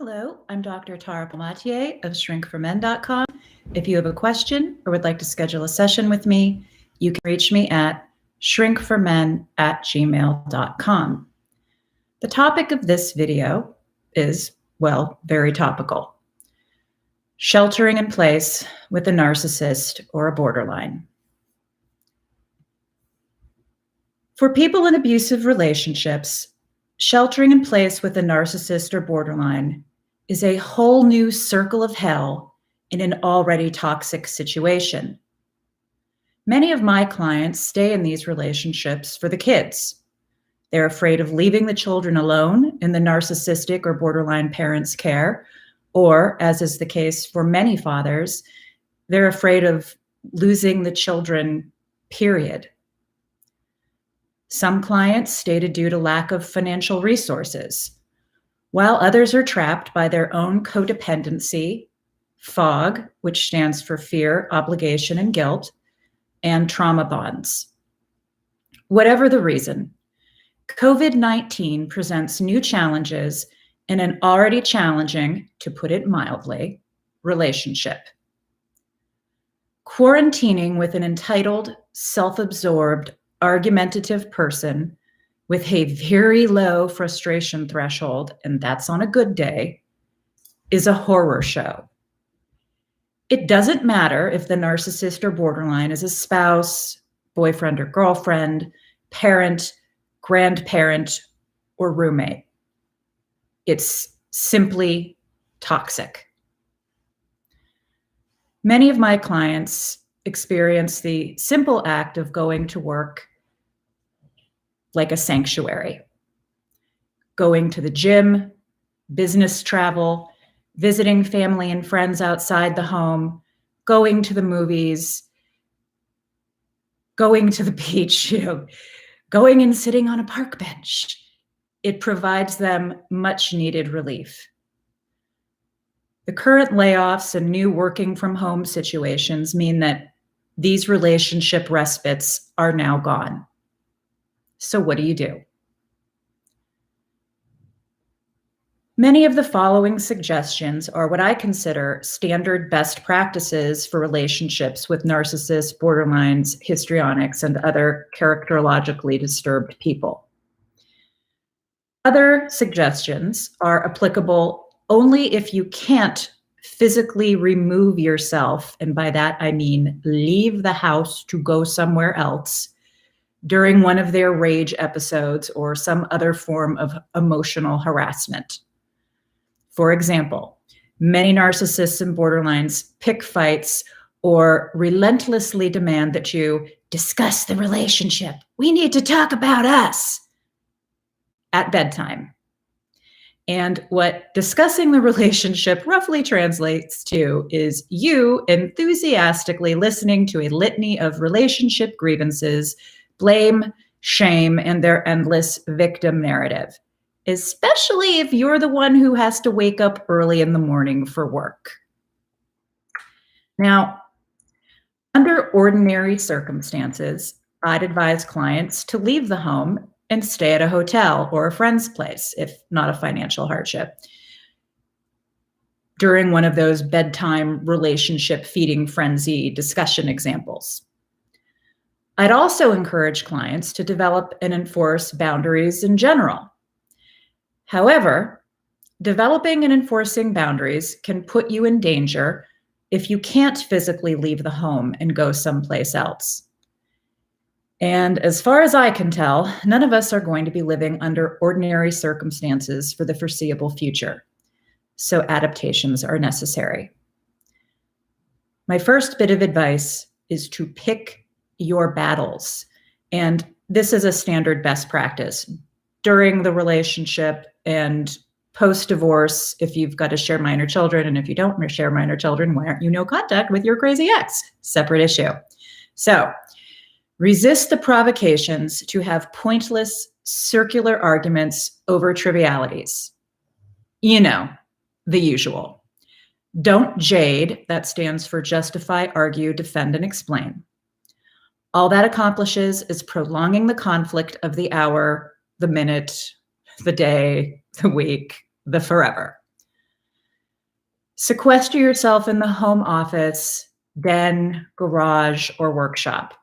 Hello, I'm Dr. Tara Palmatier of shrinkformen.com. If you have a question or would like to schedule a session with me, you can reach me at shrinkformen@gmail.com. The topic of this video is, well, very topical. Sheltering in place with a narcissist or a borderline. For people in abusive relationships, sheltering in place with a narcissist or borderline is a whole new circle of hell in an already toxic situation. Many of my clients stay in these relationships for the kids. They're afraid of leaving the children alone in the narcissistic or borderline parents' care, or, as is the case for many fathers, they're afraid of losing the children, period. Some clients stay due to lack of financial resources, while others are trapped by their own codependency, FOG, which stands for fear, obligation, and guilt, and trauma bonds. Whatever the reason, COVID-19 presents new challenges in an already challenging, to put it mildly, relationship. Quarantining with an entitled, self-absorbed, argumentative person with a very low frustration threshold, and that's on a good day, is a horror show. It doesn't matter if the narcissist or borderline is a spouse, boyfriend or girlfriend, parent, grandparent, or roommate. It's simply toxic. Many of my clients experience the simple act of going to work like a sanctuary. Going to the gym, business travel, visiting family and friends outside the home, going to the movies, going to the beach, going and sitting on a park bench. It provides them much needed relief. The current layoffs and new working from home situations mean that these relationship respites are now gone. So what do you do? Many of the following suggestions are what I consider standard best practices for relationships with narcissists, borderlines, histrionics, and other characterologically disturbed people. Other suggestions are applicable only if you can't physically remove yourself, and by that I mean leave the house to go somewhere else, during one of their rage episodes or some other form of emotional harassment. For example, many narcissists and borderlines pick fights or relentlessly demand that you discuss the relationship. We need to talk about us at bedtime. And what discussing the relationship roughly translates to is you enthusiastically listening to a litany of relationship grievances, blame, shame, and their endless victim narrative, especially if you're the one who has to wake up early in the morning for work. Now, under ordinary circumstances, I'd advise clients to leave the home and stay at a hotel or a friend's place, if not a financial hardship, during one of those bedtime relationship feeding frenzy discussion examples. I'd also encourage clients to develop and enforce boundaries in general. However, developing and enforcing boundaries can put you in danger if you can't physically leave the home and go someplace else. And as far as I can tell, none of us are going to be living under ordinary circumstances for the foreseeable future. So adaptations are necessary. My first bit of advice is to pick your battles. And this is a standard best practice during the relationship and post-divorce, if you've got to share minor children, and if you don't share minor children, why aren't you no contact with your crazy ex? Separate issue. So resist the provocations to have pointless, circular arguments over trivialities. You know, the usual. Don't jade, that stands for justify, argue, defend, and explain. All that accomplishes is prolonging the conflict of the hour, the minute, the day, the week, the forever. Sequester yourself in the home office, den, garage, or workshop.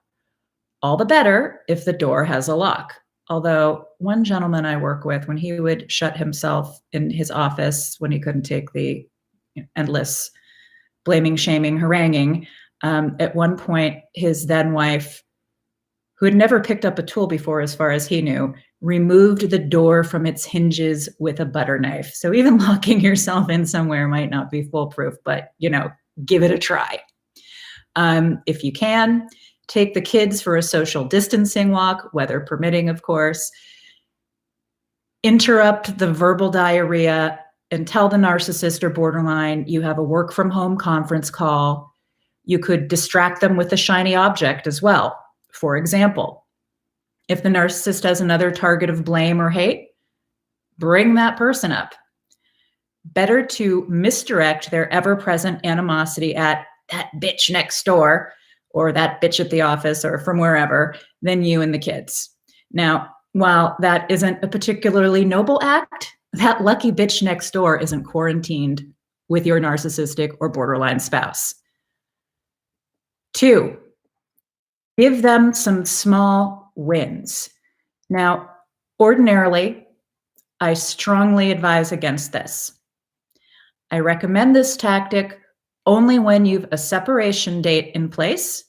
All the better if the door has a lock. Although one gentleman I work with, when he would shut himself in his office when he couldn't take the endless blaming, shaming, haranguing, at one point, his then wife, who had never picked up a tool before as far as he knew, removed the door from its hinges with a butter knife. So even locking yourself in somewhere might not be foolproof, but give it a try. If you can, take the kids for a social distancing walk, weather permitting, of course. Interrupt the verbal diarrhea and tell the narcissist or borderline you have a work from home conference call. You could distract them with a shiny object as well. For example, if the narcissist has another target of blame or hate, bring that person up. Better to misdirect their ever-present animosity at that bitch next door or that bitch at the office or from wherever than you and the kids. Now, while that isn't a particularly noble act, that lucky bitch next door isn't quarantined with your narcissistic or borderline spouse. 2, give them some small wins. Now, ordinarily, I strongly advise against this. I recommend this tactic only when you've a separation date in place,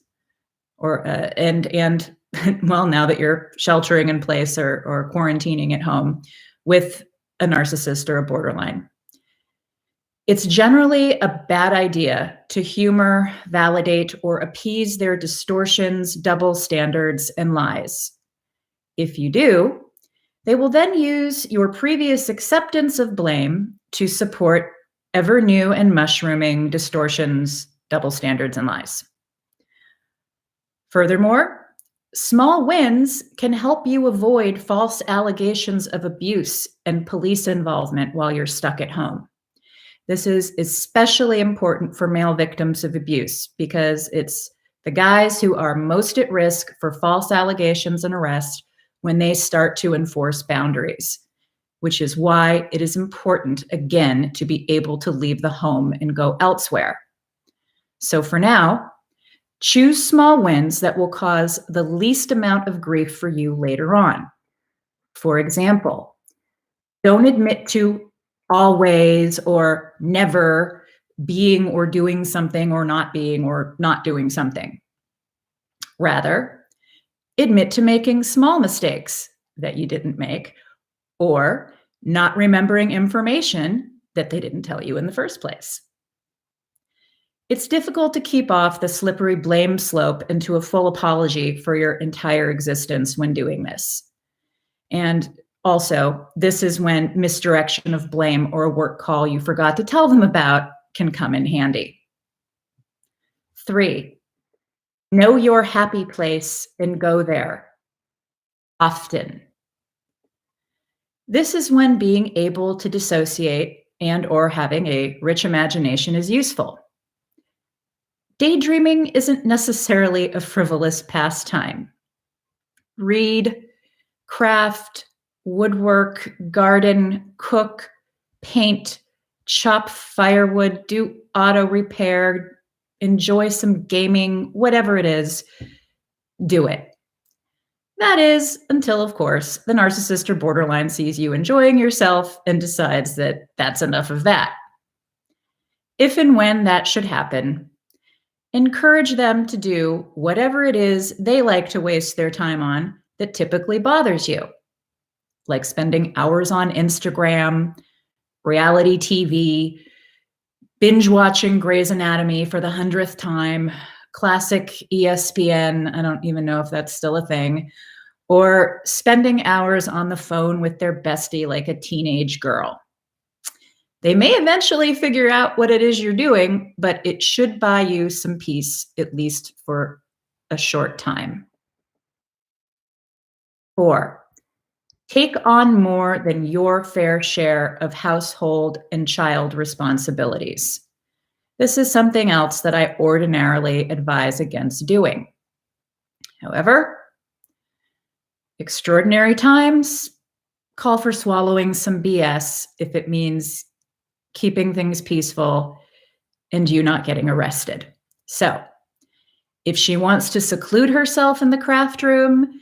or and well, now that you're sheltering in place or quarantining at home with a narcissist or a borderline. It's generally a bad idea to humor, validate, or appease their distortions, double standards, and lies. If you do, they will then use your previous acceptance of blame to support ever new and mushrooming distortions, double standards, and lies. Furthermore, small wins can help you avoid false allegations of abuse and police involvement while you're stuck at home. This is especially important for male victims of abuse because it's the guys who are most at risk for false allegations and arrest when they start to enforce boundaries, which is why it is important, again, to be able to leave the home and go elsewhere. So for now, choose small wins that will cause the least amount of grief for you later on. For example, don't admit to always or never being or doing something or not being or not doing something. Rather, admit to making small mistakes that you didn't make or not remembering information that they didn't tell you in the first place. It's difficult to keep off the slippery blame slope into a full apology for your entire existence when doing this. And also, this is when misdirection of blame or a work call you forgot to tell them about can come in handy. 3, know your happy place and go there often. This is when being able to dissociate and or having a rich imagination is useful. Daydreaming isn't necessarily a frivolous pastime. Read, craft, woodwork, garden, cook, paint, chop firewood, do auto repair, enjoy some gaming, whatever it is, do it. That is until, of course, the narcissist or borderline sees you enjoying yourself and decides that that's enough of that. If and when that should happen, encourage them to do whatever it is they like to waste their time on that typically bothers you, like spending hours on Instagram, reality TV, binge watching Grey's Anatomy for the 100th time, classic ESPN, I don't even know if that's still a thing, or spending hours on the phone with their bestie like a teenage girl. They may eventually figure out what it is you're doing, but it should buy you some peace, at least for a short time. 4, take on more than your fair share of household and child responsibilities. This is something else that I ordinarily advise against doing. However, extraordinary times call for swallowing some BS if it means keeping things peaceful and you not getting arrested. So if she wants to seclude herself in the craft room,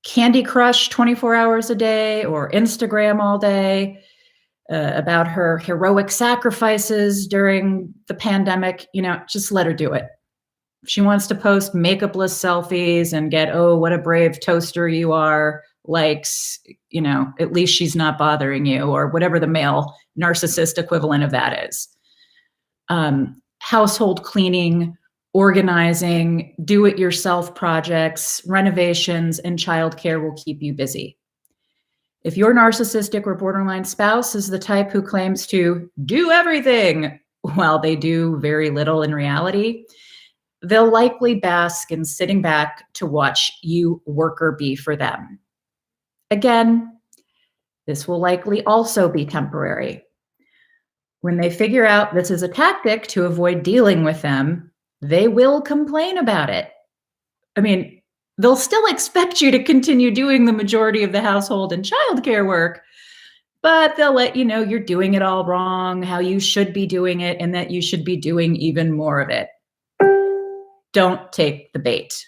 Candy Crush 24 hours a day, or Instagram all day, about her heroic sacrifices during the pandemic, just let her do it. If she wants to post makeupless selfies and get, oh, what a brave toaster you are, likes, at least she's not bothering you, or whatever the male narcissist equivalent of that is. Household cleaning, organizing, do-it-yourself projects, renovations, and childcare will keep you busy. If your narcissistic or borderline spouse is the type who claims to do everything while they do very little in reality, they'll likely bask in sitting back to watch you worker bee for them. Again, this will likely also be temporary. When they figure out this is a tactic to avoid dealing with them, they will complain about it. I mean, they'll still expect you to continue doing the majority of the household and childcare work, but they'll let you know you're doing it all wrong, how you should be doing it, and that you should be doing even more of it. Don't take the bait.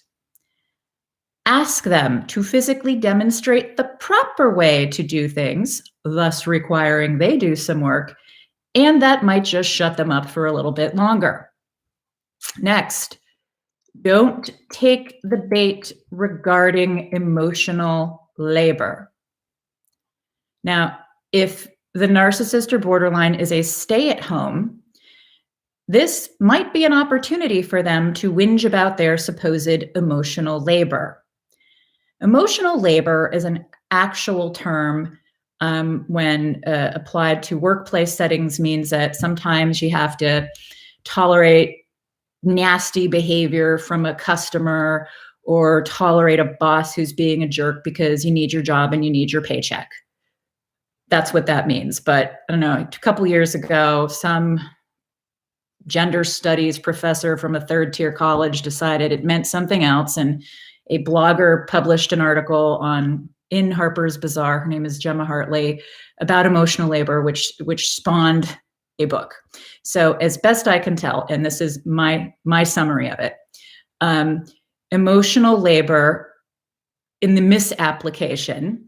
Ask them to physically demonstrate the proper way to do things, thus requiring they do some work, and that might just shut them up for a little bit longer. Next, don't take the bait regarding emotional labor. Now, if the narcissist or borderline is a stay-at-home, this might be an opportunity for them to whinge about their supposed emotional labor. Emotional labor is an actual term when applied to workplace settings, means that sometimes you have to tolerate nasty behavior from a customer or tolerate a boss who's being a jerk because you need your job and you need your paycheck. That's what that means. But I don't know, a couple years ago, some gender studies professor from a third-tier college decided it meant something else, and a blogger published an article in Harper's Bazaar, her name is Gemma Hartley, about emotional labor, which spawned a book. So as best I can tell, and this is my summary of it, emotional labor in the misapplication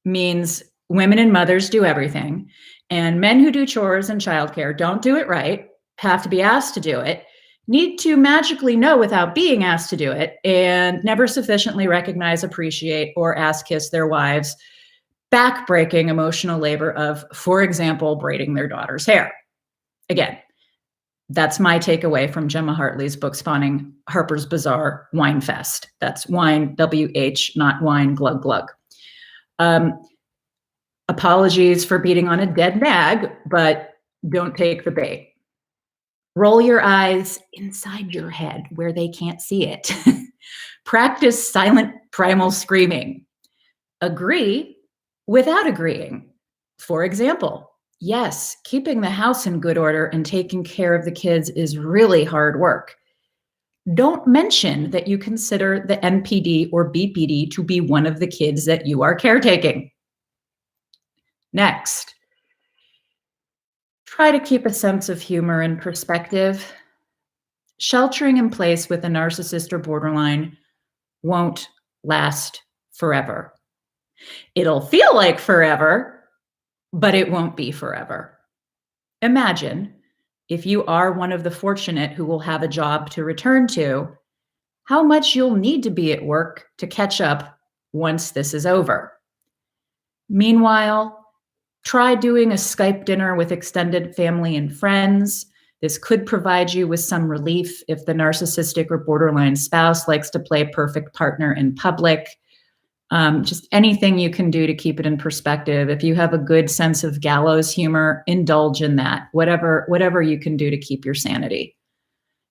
means women and mothers do everything, and men who do chores and childcare don't do it right, have to be asked to do it, need to magically know without being asked to do it, and never sufficiently recognize, appreciate, or ass-kiss their wives, back-breaking emotional labor of, for example, braiding their daughter's hair. Again, that's my takeaway from Gemma Hartley's book spawning Harper's Bazaar Wine Fest. That's wine, W-H, not wine, glug, glug. Apologies for beating on a dead nag, but don't take the bait. Roll your eyes inside your head where they can't see it. Practice silent primal screaming. Agree without agreeing. For example, yes, keeping the house in good order and taking care of the kids is really hard work. Don't mention that you consider the NPD or BPD to be one of the kids that you are caretaking. Next, try to keep a sense of humor and perspective. Sheltering in place with a narcissist or borderline won't last forever. It'll feel like forever, but it won't be forever. Imagine if you are one of the fortunate who will have a job to return to, how much you'll need to be at work to catch up once this is over. Meanwhile, try doing a Skype dinner with extended family and friends. This could provide you with some relief if the narcissistic or borderline spouse likes to play perfect partner in public. Just anything you can do to keep it in perspective. If you have a good sense of gallows humor, indulge in that. Whatever you can do to keep your sanity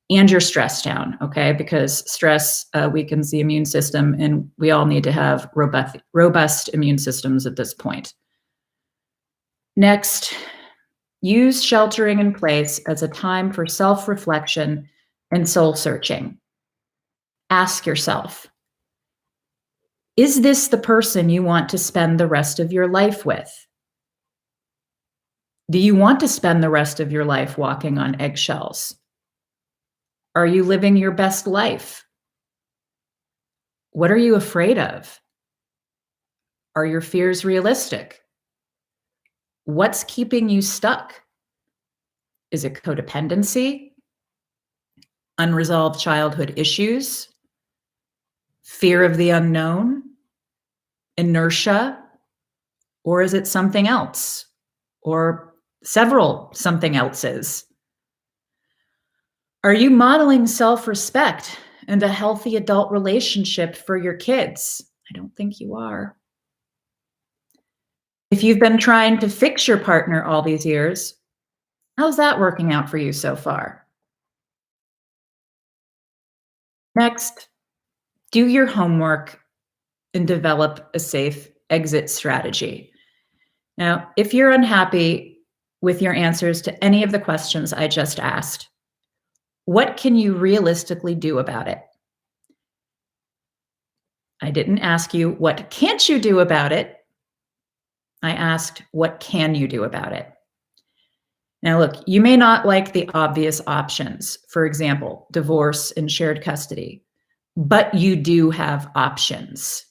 and your stress down, okay? Because stress weakens the immune system, and we all need to have robust immune systems at this point. Next, use sheltering in place as a time for self-reflection and soul-searching. Ask yourself, is this the person you want to spend the rest of your life with? Do you want to spend the rest of your life walking on eggshells? Are you living your best life? What are you afraid of? Are your fears realistic? What's keeping you stuck? Is it codependency? Unresolved childhood issues? Fear of the unknown? Inertia? Or is it something else? Or several something else's? Are you modeling self-respect and a healthy adult relationship for your kids? I don't think you are. If you've been trying to fix your partner all these years, how's that working out for you so far? Next, do your homework and develop a safe exit strategy. Now, if you're unhappy with your answers to any of the questions I just asked, what can you realistically do about it? I didn't ask you, what can't you do about it? I asked, what can you do about it? Now, look, you may not like the obvious options, for example, divorce and shared custody, but you do have options.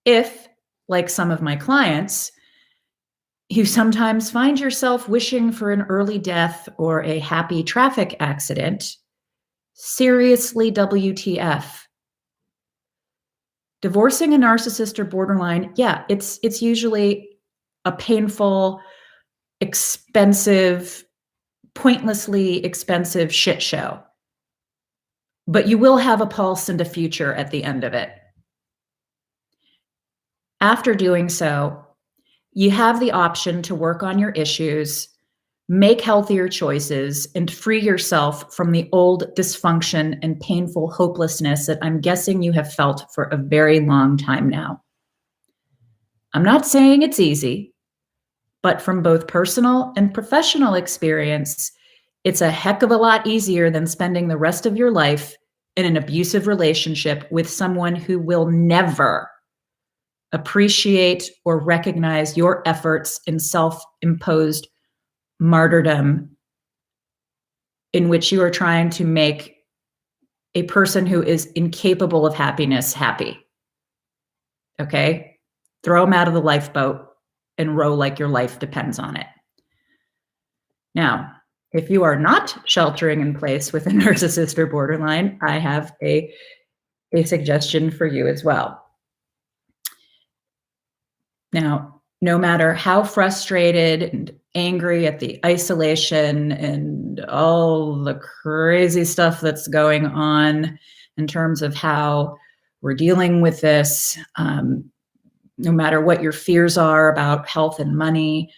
If, like some of my clients, you sometimes find yourself wishing for an early death or a happy traffic accident, seriously, WTF. Divorcing a narcissist or borderline, yeah, it's usually a painful, expensive, pointlessly expensive shit show. But you will have a pulse and a future at the end of it. After doing so, you have the option to work on your issues, make healthier choices, and free yourself from the old dysfunction and painful hopelessness that I'm guessing you have felt for a very long time now. I'm not saying it's easy, but from both personal and professional experience, it's a heck of a lot easier than spending the rest of your life in an abusive relationship with someone who will never appreciate or recognize your efforts in self-imposed martyrdom in which you are trying to make a person who is incapable of happiness happy. Okay? Throw them out of the lifeboat and row like your life depends on it. Now, if you are not sheltering in place with a narcissist or borderline, I have a suggestion for you as well. Now, no matter how frustrated and angry at the isolation and all the crazy stuff that's going on in terms of how we're dealing with this, no matter what your fears are about health and money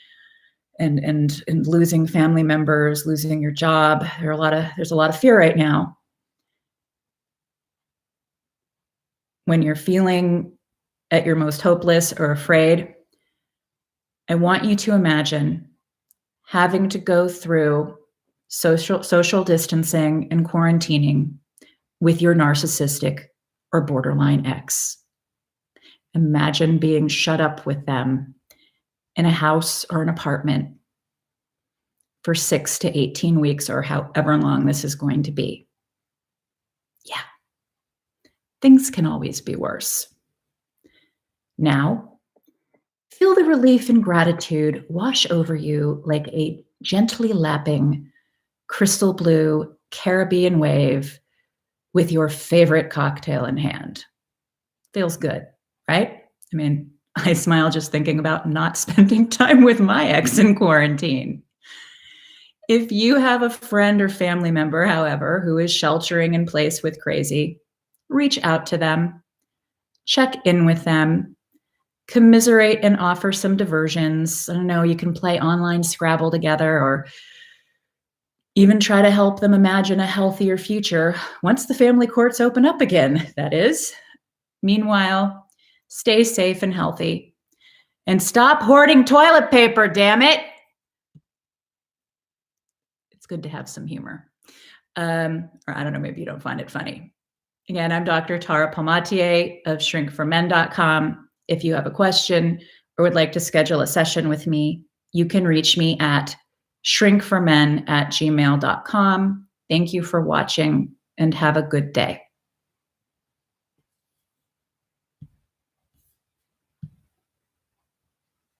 and losing family members, losing your job, there's a lot of fear right now. When you're feeling at your most hopeless or afraid, I want you to imagine having to go through social distancing and quarantining with your narcissistic or borderline ex. Imagine being shut up with them in a house or an apartment for 6 to 18 weeks or however long this is going to be. Yeah, things can always be worse. Now, feel the relief and gratitude wash over you like a gently lapping crystal blue Caribbean wave with your favorite cocktail in hand. Feels good, right? I mean, I smile just thinking about not spending time with my ex in quarantine. If you have a friend or family member, however, who is sheltering in place with crazy, reach out to them, check in with them, commiserate and offer some diversions. I don't know, you can play online Scrabble together or even try to help them imagine a healthier future once the family courts open up again, that is. Meanwhile, stay safe and healthy and stop hoarding toilet paper, damn it. It's good to have some humor. Or I don't know, maybe you don't find it funny. Again, I'm Dr. Tara Palmatier of shrinkformen.com. If you have a question or would like to schedule a session with me, you can reach me at shrinkformen@gmail.com. Thank you for watching and have a good day.